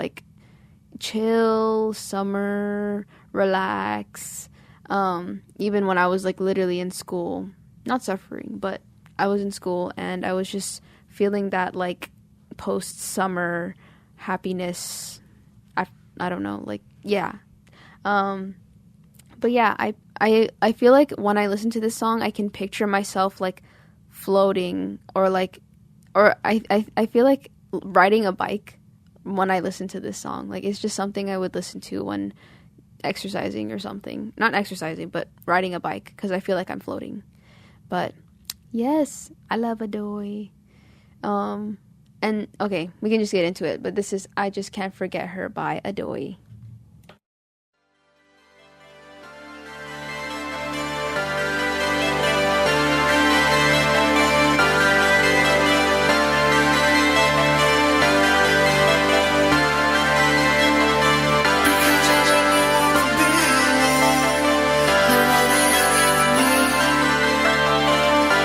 Speaker 2: chill, summer, relax. Even when I was literally in school, not suffering, but I was in school and I was just feeling that post summer happiness. I don't know, yeah. But yeah, I feel like when I listen to this song, I can picture myself floating or I feel like riding a bike when I listen to this song. It's just something I would listen to when exercising or something. Not exercising, but riding a bike because I feel like I'm floating. But yes, I love Adoy. And okay, we can just get into it. But this is I Just Can't Forget Her by Adoy.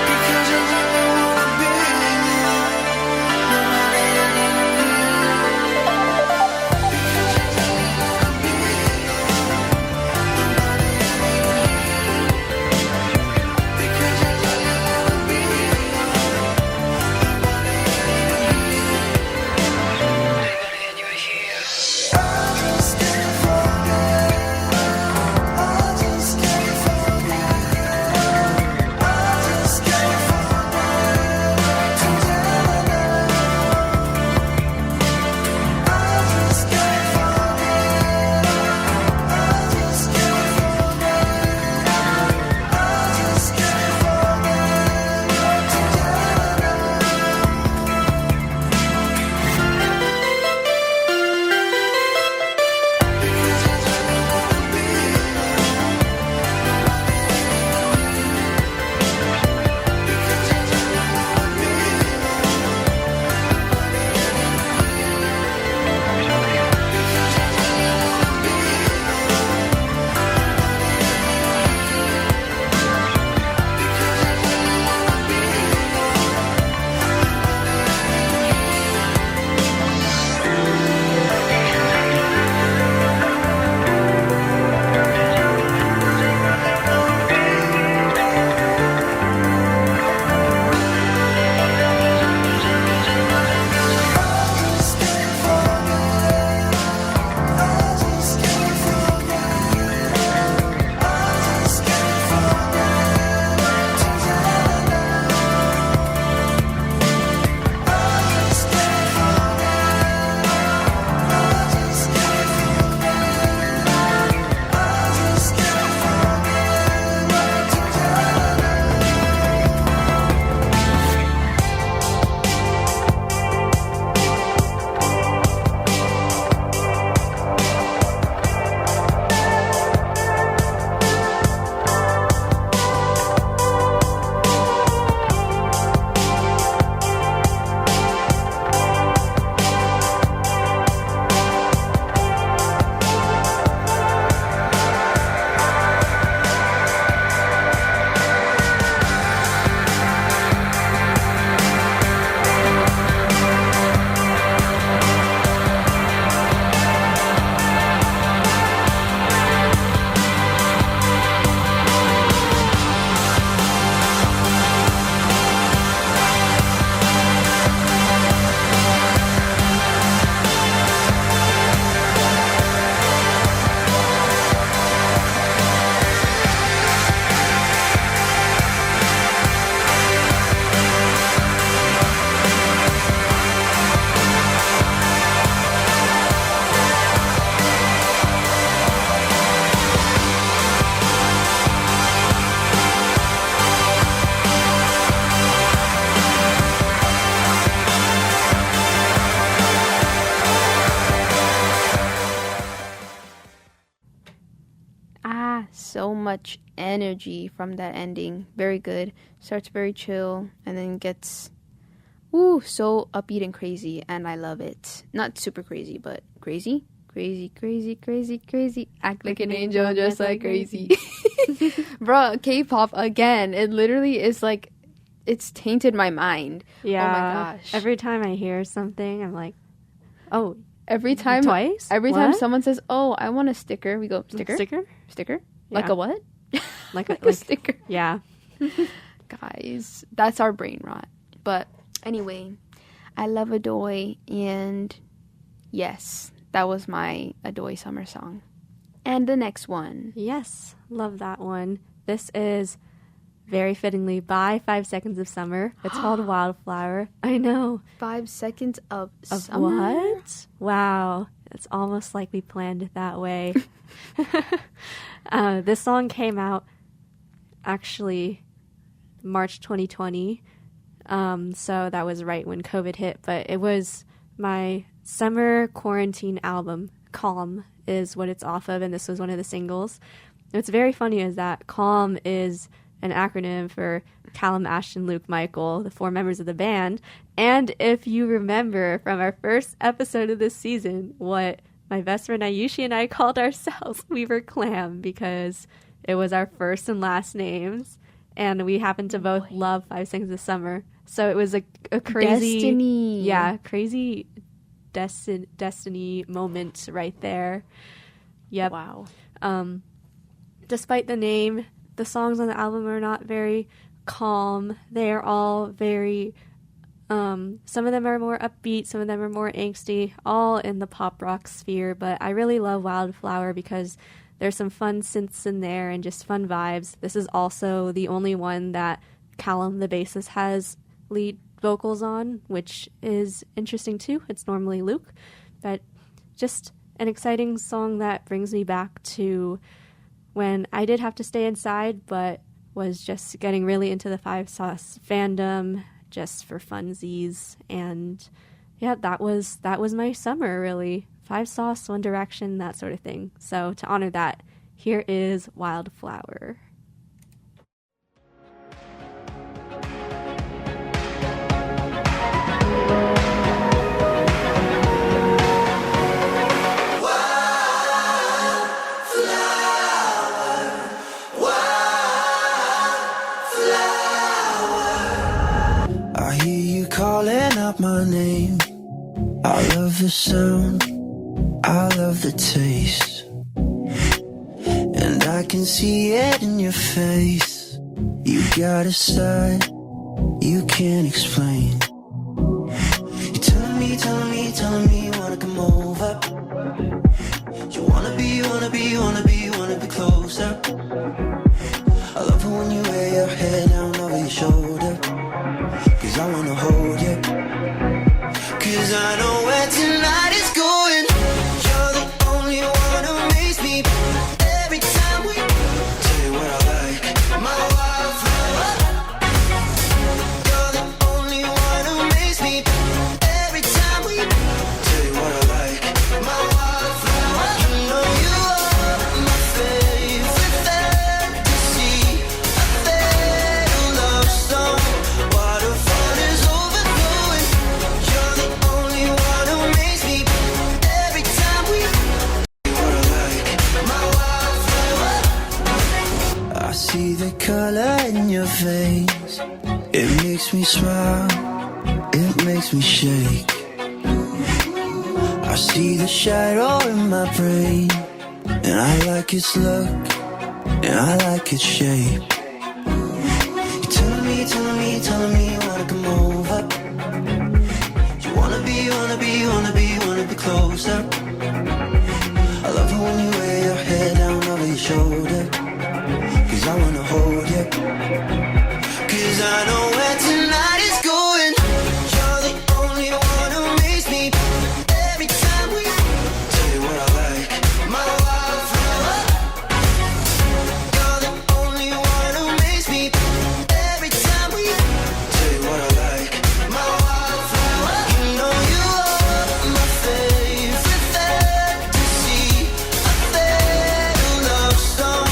Speaker 7: Because
Speaker 2: So much energy from that ending. Very good. Starts very chill and then gets so upbeat and crazy, and I love it. Not super crazy, but crazy. Crazy, crazy, crazy, crazy. Act like an angel, just like crazy. Bro, K-pop again. It literally is like, it's tainted my mind.
Speaker 4: Yeah.
Speaker 2: Oh my gosh.
Speaker 4: Every time I hear something, I'm like, oh,
Speaker 2: Every time
Speaker 4: What?
Speaker 2: someone says, "Oh, I want a sticker," we go, "Sticker?
Speaker 4: Sticker?
Speaker 2: Sticker?
Speaker 4: Yeah.
Speaker 2: Like a what?"
Speaker 4: Like
Speaker 2: like a sticker.
Speaker 4: Yeah.
Speaker 2: Guys, that's our brain rot. But anyway, I love Adoy, and yes, that was my Adoy summer song. And the next one.
Speaker 4: Yes, love that one. This is very fittingly by 5 Seconds of Summer. It's called Wildflower. I know.
Speaker 2: 5 seconds of
Speaker 4: Of
Speaker 2: summer.
Speaker 4: what? Wow. It's almost like we planned it that way. This song came out actually March 2020. So that was right when COVID hit. But it was my summer quarantine album. Calm is what it's off of, and this was one of the singles. What's very funny is that Calm is an acronym for Callum, Ashton, Luke, Michael, the 4 members of the band. And if you remember from our first episode of this season, what my best friend Ayushi and I called ourselves, we were Clam, because it was our first and last names, and we happened to both love 5 Seconds of Summer. So it was a crazy,
Speaker 2: Destiny.
Speaker 4: yeah, crazy destiny moment right there. Yep.
Speaker 2: Wow.
Speaker 4: Despite the name, the songs on the album are not very calm. They are all very, some of them are more upbeat, some of them are more angsty, all in the pop rock sphere. But I really love Wildflower because there's some fun synths in there and just fun vibes. This is also the only one that Callum, the bassist, has lead vocals on, which is interesting too. It's normally Luke, but just an exciting song that brings me back to when I did have to stay inside, but was just getting really into the 5 Sauce fandom just for funsies. And yeah, that was my summer, really. 5 Sauce, One Direction, that sort of thing. So to honor that, here is Wildflower.
Speaker 3: I hear you calling out my name. I love the sound, I love the taste, and I can see it in your face. You got a side you can't explain. You're telling me you wanna come over. You wanna be closer. I love it when you lay your head down over your shoulder, 'cause I wanna hold you, 'cause I know where tonight is going. You're the only one who makes me every time we tell you what I like, my wildflower. You're the only one who makes me every time we tell you what I like, my wildflower. You know you are my favorite fantasy, a fatal love song. What a fun is overflowing. You're the only one who makes me every time we what I like, my wildflower. I see the color in your face. It makes me smile, it makes me shake. I see the shadow in my brain, and I like its look, and I like its shape. You're telling me you wanna come over. You wanna be closer. I love it when you lay your head down over your shoulder, 'cause I wanna hold you, 'cause I know where tonight is going. You're the only one who makes me every time we tell you what I like, my wildflower. You're the only one who makes me every time we tell you what I like, my wildflower. You know you are my favorite fantasy, a fatal love song.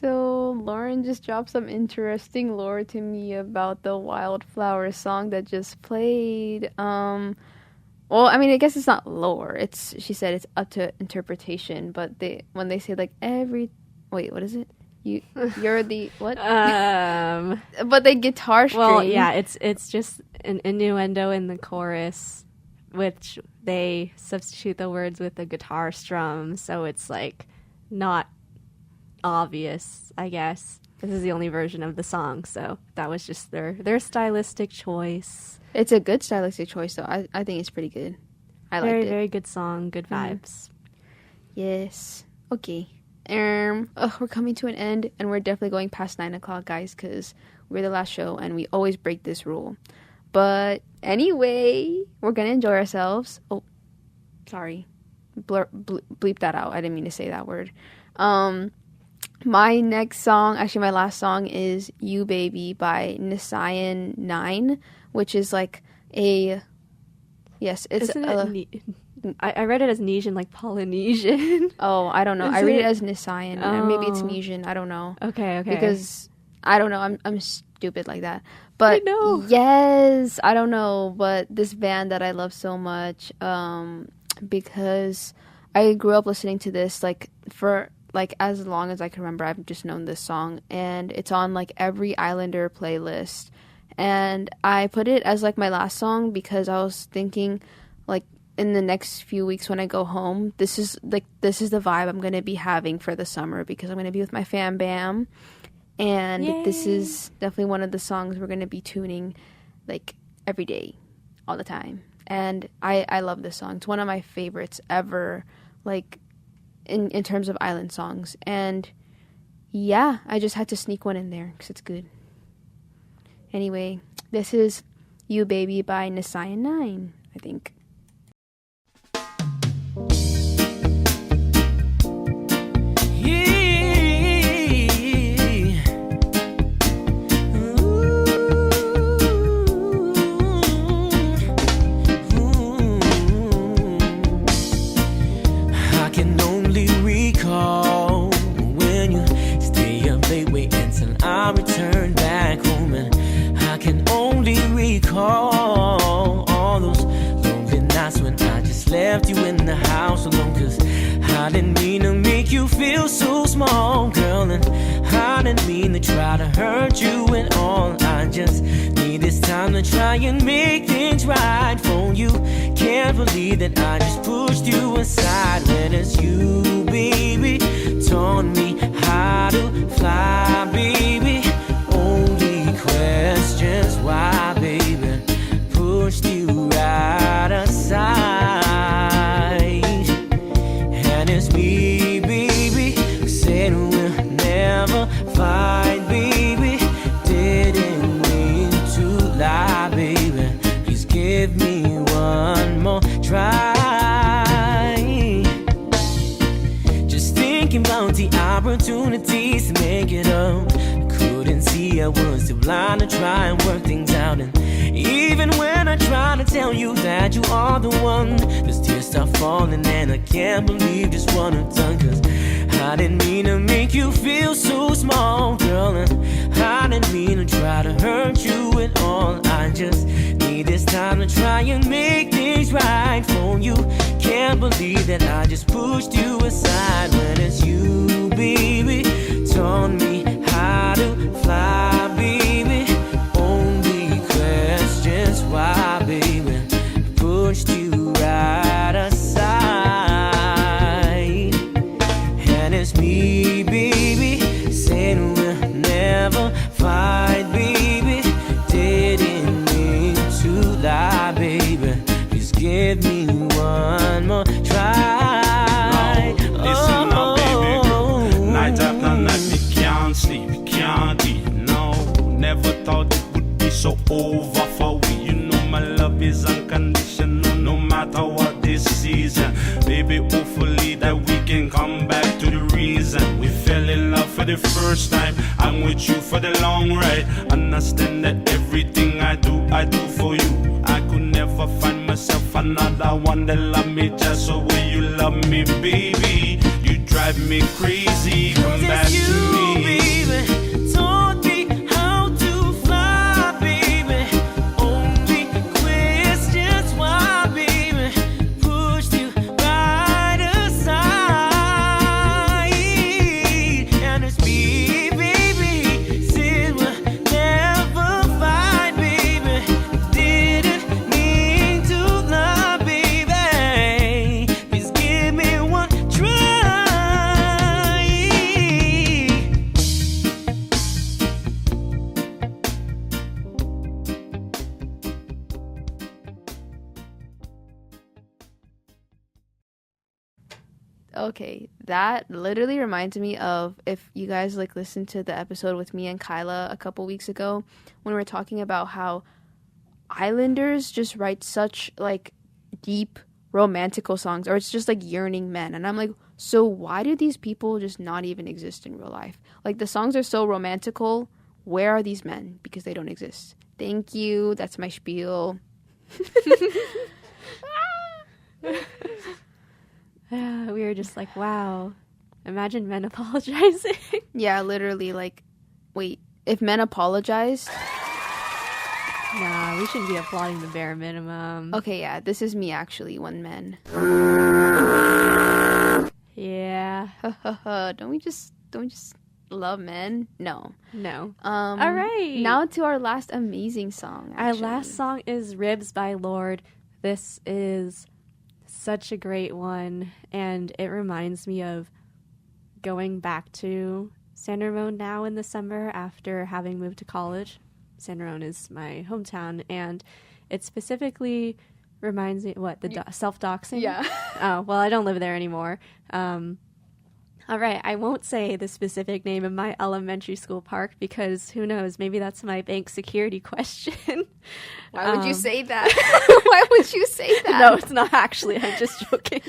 Speaker 2: So Lauren just dropped some interesting lore to me about the Wildflower song that just played. Well, I mean, I guess it's not lore. She said it's up to interpretation. But when they say like wait, what is it? You're the what? But the guitar string.
Speaker 4: Well, yeah, it's just an innuendo in the chorus, which they substitute the words with the guitar strum, so it's like not obvious, I guess. This is the only version of the song, so that was just their stylistic choice.
Speaker 2: It's a good stylistic choice, though. I think it's pretty good. I liked it.
Speaker 4: Very good song, good vibes.
Speaker 2: Yes. Okay. We're coming to an end, and we're definitely going past 9 o'clock, guys, because we're the last show, and we always break this rule. But anyway, we're gonna enjoy ourselves. Oh, sorry, bleep that out. I didn't mean to say that word. My next song, actually my last song, is "You Baby" by Nisayan 9, which is like I
Speaker 4: read it as Nesian, like Polynesian.
Speaker 2: Oh, I don't know. I read it as Nisayan. Maybe it's Nesian. I don't know.
Speaker 4: Okay.
Speaker 2: Because I don't know. I'm stupid like that. But
Speaker 4: I know.
Speaker 2: Yes, I don't know. But this band that I love so much, because I grew up listening to this for as long as I can remember. I've just known this song, and it's on like every Islander playlist. And I put it as like my last song because I was thinking like, in the next few weeks when I go home, this is the vibe I'm going to be having for the summer because I'm going to be with my fam bam. And
Speaker 4: Yay.
Speaker 2: This is definitely one of the songs we're going to be tuning like every day, all the time. And I love this song. It's one of my favorites ever, like in terms of island songs. And yeah, I just had to sneak one in there because it's good. Anyway, this is You Baby by Nisayan 9, I think.
Speaker 3: I return back home, and I can only recall all those lonely nights when I just left you in the house alone. Cause I didn't mean to make you feel so small, girl, and I didn't mean to try to hurt you at all. I just need this time to try and make things right for you. Can't believe that I just pushed you aside when it's you, baby, taught me how to fly, baby. Only questions why, baby, pushed you right aside. And it's me, baby, who said we'll never fight, baby. Didn't mean to lie, baby. Please give me one more try. Just thinking about the opportunities to make it up. Couldn't see I was too blind to try and work things out. And even when I try to tell you that you are the one, the tears start falling and I can't believe just what I've done. Cause I didn't mean to make you feel so small, girl, and I didn't mean to try to hurt you at all. I just need this time to try and make things right for you. Can't believe that I just pushed you aside when it's you, baby, taught me how to fly, baby. Only questions why, baby, pushed you right aside. And it's me, baby, saying we'll never fight, baby. Didn't mean to lie, baby. Please give me one more try.
Speaker 8: Listen now, baby. Night after night, me can't sleep, can't eat. No, never thought it would be so over for we. You know my love is unconditional, no matter what this season. Baby, hopefully that we can come back to the reason we fell in love for the first time. I'm with you for the long ride. Understand that everything I do for you. I could never find myself another one that love me just the way you love me, baby. You drive me crazy, come back to me.
Speaker 2: Okay, that literally reminds me of, if you guys like listened to the episode with me and Kyla a couple weeks ago when we were talking about how islanders just write such like deep romantical songs, or it's just like yearning men, and I'm like, so why do these people just not even exist in real life? Like, the songs are so romantical, where are these men? Because they don't exist. Thank you, that's my spiel.
Speaker 4: Yeah, we were just like, wow, imagine men apologizing.
Speaker 2: Yeah, literally, like, wait, if men apologized...
Speaker 4: Nah, we shouldn't be applauding the bare minimum.
Speaker 2: Okay, yeah, this is me actually, one man.
Speaker 4: Yeah.
Speaker 2: Don't we just love men? No.
Speaker 4: No.
Speaker 2: All
Speaker 4: right.
Speaker 2: Now to our last amazing song.
Speaker 4: Our
Speaker 2: Actually.
Speaker 4: last song is Ribs by Lorde. This is such a great one, and it reminds me of going back to San Ramon now in the summer after having moved to college. San Ramon is my hometown, and it specifically reminds me, self-doxing?
Speaker 2: Yeah.
Speaker 4: Oh, well, I don't live there anymore. All right, I won't say the specific name of my elementary school park because who knows, maybe that's my bank security question.
Speaker 2: Why would you say that? Why would you say that?
Speaker 4: No, it's not actually. I'm just joking.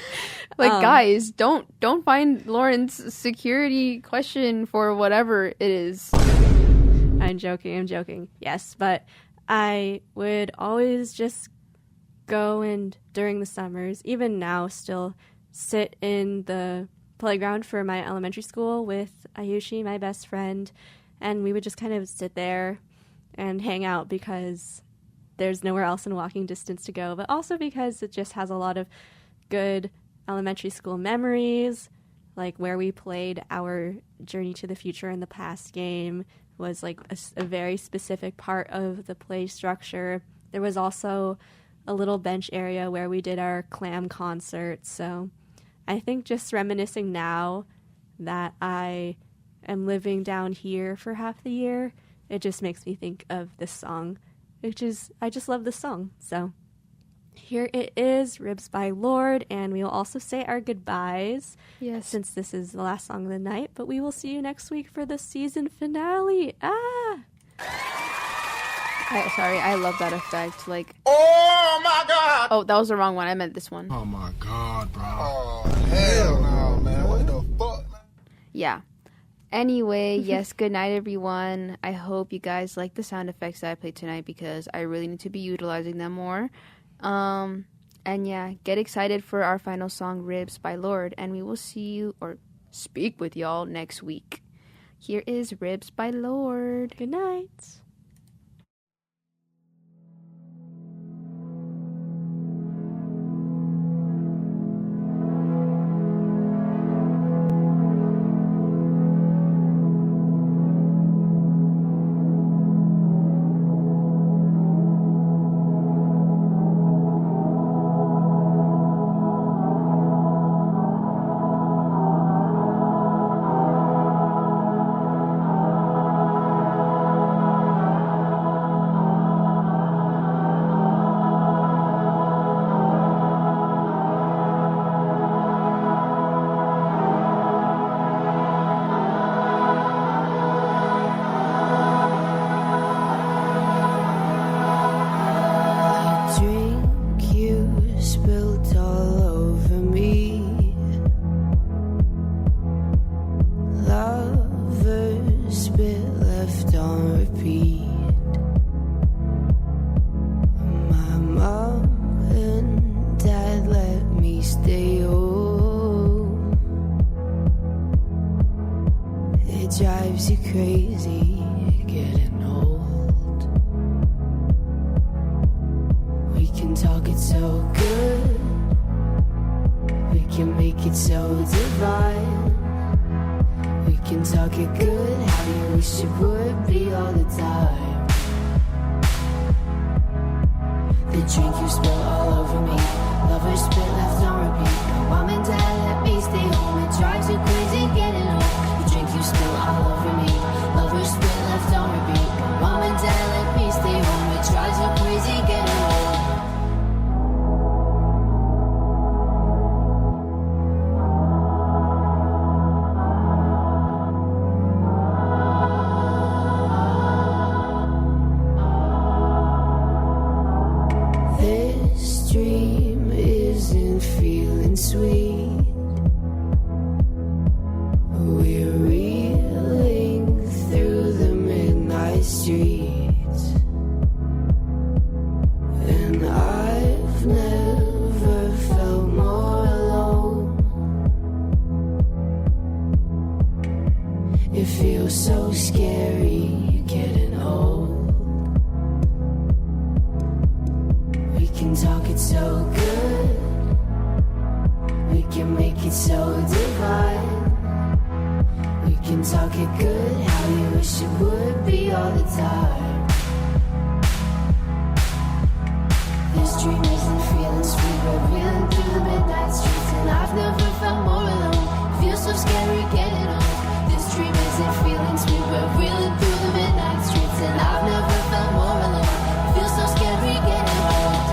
Speaker 2: Like, guys, don't find Lauren's security question for whatever it is.
Speaker 4: I'm joking. Yes, but I would always just go and during the summers, even now still, sit in the playground for my elementary school with Ayushi, my best friend, and we would just kind of sit there and hang out because there's nowhere else in walking distance to go, but also because it just has a lot of good elementary school memories, like where we played our Journey to the Future in the Past game was like a very specific part of the play structure. There was also a little bench area where we did our clam concert, so I think just reminiscing now that I am living down here for half the year, it just makes me think of this song, which is, I just love this song. So here it is, Ribs by Lorde, and we will also say our goodbyes.
Speaker 2: Yes.
Speaker 4: Since this is the last song of the night, but we will see you next week for the season finale.
Speaker 2: Sorry, I love that effect. Like,
Speaker 3: Oh my God!
Speaker 2: oh, that was the wrong one. I meant this one.
Speaker 9: Oh my God, bro.
Speaker 3: Oh hell no, man! What the fuck, man?
Speaker 2: Yeah. Anyway, yes, good night, everyone. I hope you guys like the sound effects that I played tonight because I really need to be utilizing them more. And yeah, get excited for our final song, Ribs by Lorde, and we will see you or speak with y'all next week. Here is Ribs by Lorde.
Speaker 4: Good night.
Speaker 10: drives you crazy, getting old. We can talk it so good, we can make it so divine. We can talk it good, how you wish it would be all the time. The drink you spill all over me, lovers spit left on repeat. Mom and dad let me stay home, it drives you crazy getting home. The drink you spill all over me, lovers spit left on repeat. Mom and dad let me stay home, it drives you crazy getting home. 'Cause It feels so scary getting old. We can talk it so good. We can make it so divine. We can talk it good, how you wish it would be all the time. This dream isn't feeling sweet, we're reeling through the midnight streets, and I've never felt more alone. Feels so scary getting old. This dream isn't feeling sweet, we're reeling through the midnight streets, and I've never felt more alone. Feels so scary getting old.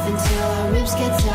Speaker 10: Until our ribs get tired.